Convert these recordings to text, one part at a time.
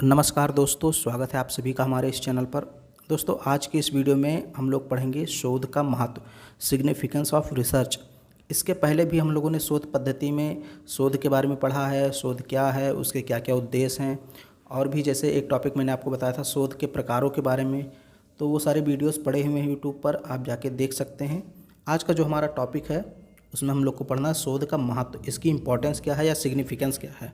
नमस्कार दोस्तों, स्वागत है आप सभी का हमारे इस चैनल पर। दोस्तों, आज के इस वीडियो में हम लोग पढ़ेंगे शोध का महत्व, सिग्निफिकेंस ऑफ रिसर्च। इसके पहले भी हम लोगों ने शोध पद्धति में शोध के बारे में पढ़ा है, शोध क्या है, उसके क्या क्या उद्देश्य हैं, और भी जैसे एक टॉपिक मैंने आपको बताया था शोध के प्रकारों के बारे में। तो वो सारे वीडियोज़ पड़े हुए हैं यूट्यूब पर, आप जाके देख सकते हैं। आज का जो हमारा टॉपिक है उसमें हम लोग को पढ़ना है शोध का महत्व, इसकी इम्पोर्टेंस क्या है या सिग्निफिकेंस क्या है।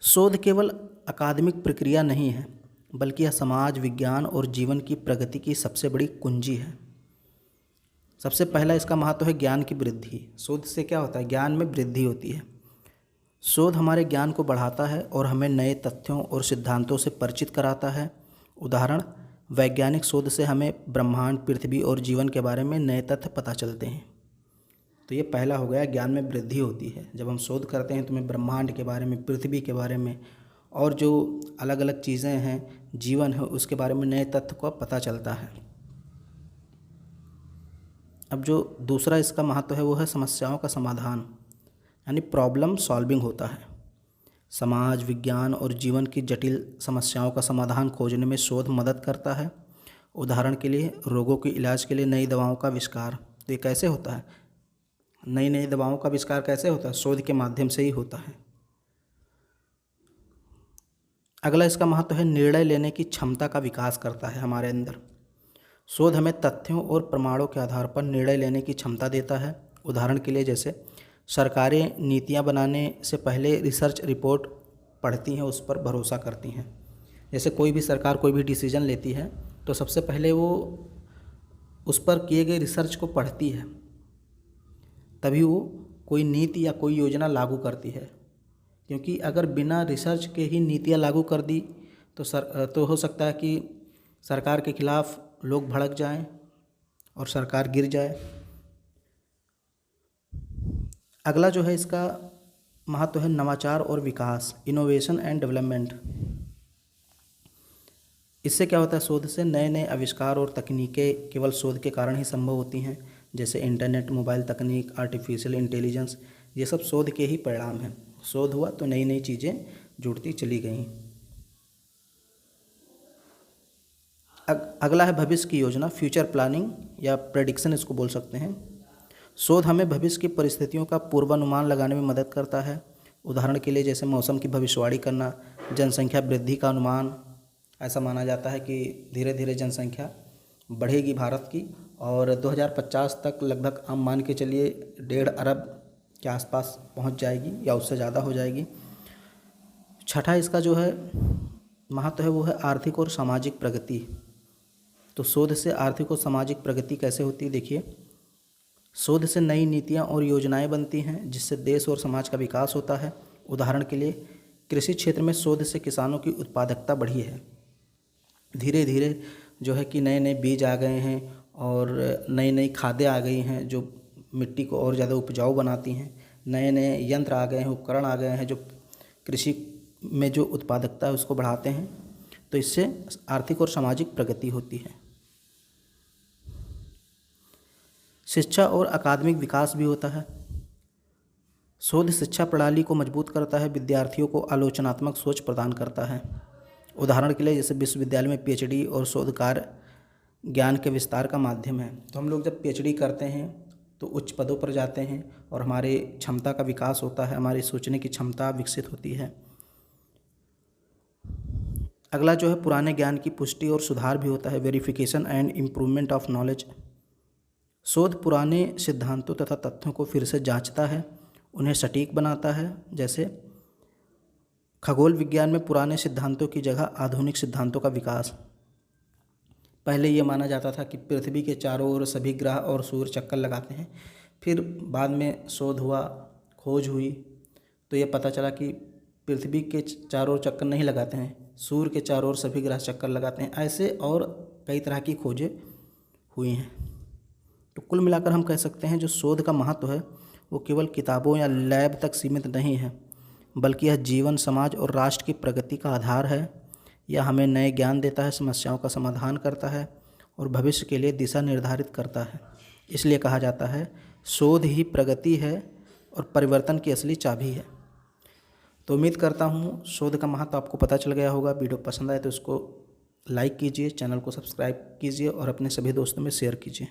शोध केवल अकादमिक प्रक्रिया नहीं है, बल्कि यह समाज, विज्ञान और जीवन की प्रगति की सबसे बड़ी कुंजी है। सबसे पहला इसका महत्व है ज्ञान की वृद्धि। शोध से क्या होता है? ज्ञान में वृद्धि होती है। शोध हमारे ज्ञान को बढ़ाता है और हमें नए तथ्यों और सिद्धांतों से परिचित कराता है। उदाहरण, वैज्ञानिक शोध से हमें ब्रह्मांड, पृथ्वी और जीवन के बारे में नए तथ्य पता चलते हैं। तो ये पहला हो गया, ज्ञान में वृद्धि होती है। जब हम शोध करते हैं तो हमें ब्रह्मांड के बारे में, पृथ्वी के बारे में और जो अलग अलग चीज़ें हैं, जीवन है, उसके बारे में नए तथ्य को पता चलता है। अब जो दूसरा इसका महत्व है वो है समस्याओं का समाधान, यानी प्रॉब्लम सॉल्विंग होता है। समाज, विज्ञान और जीवन की जटिल समस्याओं का समाधान खोजने में शोध मदद करता है। उदाहरण के लिए रोगों के इलाज के लिए नई दवाओं का आविष्कार। तो ये कैसे होता है? नई नई दवाओं का आविष्कार कैसे होता है? शोध के माध्यम से ही होता है। अगला इसका महत्व है निर्णय लेने की क्षमता का विकास करता है हमारे अंदर। शोध हमें तथ्यों और प्रमाणों के आधार पर निर्णय लेने की क्षमता देता है। उदाहरण के लिए जैसे सरकारें नीतियां बनाने से पहले रिसर्च रिपोर्ट पढ़ती हैं, उस पर भरोसा करती हैं। जैसे कोई भी सरकार कोई भी डिसीजन लेती है तो सबसे पहले वो उस पर किए गए रिसर्च को पढ़ती है, तभी वो कोई नीति या कोई योजना लागू करती है। क्योंकि अगर बिना रिसर्च के ही नीतियाँ लागू कर दी तो हो सकता है कि सरकार के खिलाफ लोग भड़क जाएं और सरकार गिर जाए। अगला जो है इसका महत्व है नवाचार और विकास, इनोवेशन एंड डेवलपमेंट। इससे क्या होता है? शोध से नए नए आविष्कार और तकनीकें केवल शोध के कारण ही संभव होती हैं। जैसे इंटरनेट, मोबाइल तकनीक, आर्टिफिशियल इंटेलिजेंस, ये सब शोध के ही परिणाम हैं। शोध हुआ तो नई नई चीज़ें जुड़ती चली गईं। अगला है भविष्य की योजना, फ्यूचर प्लानिंग या प्रेडिक्शन इसको बोल सकते हैं। शोध हमें भविष्य की परिस्थितियों का पूर्वानुमान लगाने में मदद करता है। उदाहरण के लिए जैसे मौसम की भविष्यवाणी करना, जनसंख्या वृद्धि का अनुमान। ऐसा माना जाता है कि धीरे धीरे जनसंख्या बढ़ेगी भारत की और 2050 तक लगभग हम मान के चलिए 1.5 अरब के आसपास पहुंच जाएगी या उससे ज़्यादा हो जाएगी। छठा इसका जो है महत्व है वो है आर्थिक और सामाजिक प्रगति। तो शोध से आर्थिक और सामाजिक प्रगति कैसे होती है? देखिए, शोध से नई नीतियां और योजनाएं बनती हैं जिससे देश और समाज का विकास होता है। उदाहरण के लिए कृषि क्षेत्र में शोध से किसानों की उत्पादकता बढ़ी है। धीरे धीरे जो है कि नए नए बीज आ गए हैं और नई नई खादें आ गई हैं जो मिट्टी को और ज़्यादा उपजाऊ बनाती हैं। नए नए यंत्र आ गए हैं, उपकरण आ गए हैं जो कृषि में जो उत्पादकता है उसको बढ़ाते हैं। तो इससे आर्थिक और सामाजिक प्रगति होती है। शिक्षा और अकादमिक विकास भी होता है। शोध शिक्षा प्रणाली को मजबूत करता है, विद्यार्थियों को आलोचनात्मक सोच प्रदान करता है। उदाहरण के लिए जैसे विश्वविद्यालय में पीएचडी और शोध कार्य ज्ञान के विस्तार का माध्यम है। तो हम लोग जब पीएचडी करते हैं तो उच्च पदों पर जाते हैं और हमारे क्षमता का विकास होता है, हमारी सोचने की क्षमता विकसित होती है। अगला जो है पुराने ज्ञान की पुष्टि और सुधार भी होता है, verification and improvement of knowledge. शोध पुराने सिद्धांतों तथा तथ्यों को फिर से जांचता है, उन्हें सटीक बनाता है। जैसे खगोल विज्ञान में पुराने सिद्धांतों की जगह आधुनिक सिद्धांतों का विकास। पहले ये माना जाता था कि पृथ्वी के चारों ओर सभी ग्रह और सूर्य चक्कर लगाते हैं। फिर बाद में शोध हुआ, खोज हुई, तो ये पता चला कि पृथ्वी के चारों ओर चक्कर नहीं लगाते हैं, सूर्य के चारों ओर सभी ग्रह चक्कर लगाते हैं। ऐसे और कई तरह की खोजें हुई हैं। तो कुल मिलाकर हम कह सकते हैं जो शोध का महत्व है वो केवल किताबों या लैब तक सीमित नहीं है, बल्कि यह जीवन, समाज और राष्ट्र की प्रगति का आधार है। यह हमें नए ज्ञान देता है, समस्याओं का समाधान करता है और भविष्य के लिए दिशा निर्धारित करता है। इसलिए कहा जाता है शोध ही प्रगति है और परिवर्तन की असली चाबी है। तो उम्मीद करता हूँ शोध का महत्व आपको पता चल गया होगा। वीडियो पसंद आए तो इसको लाइक कीजिए, चैनल को सब्सक्राइब कीजिए और अपने सभी दोस्तों में शेयर कीजिए।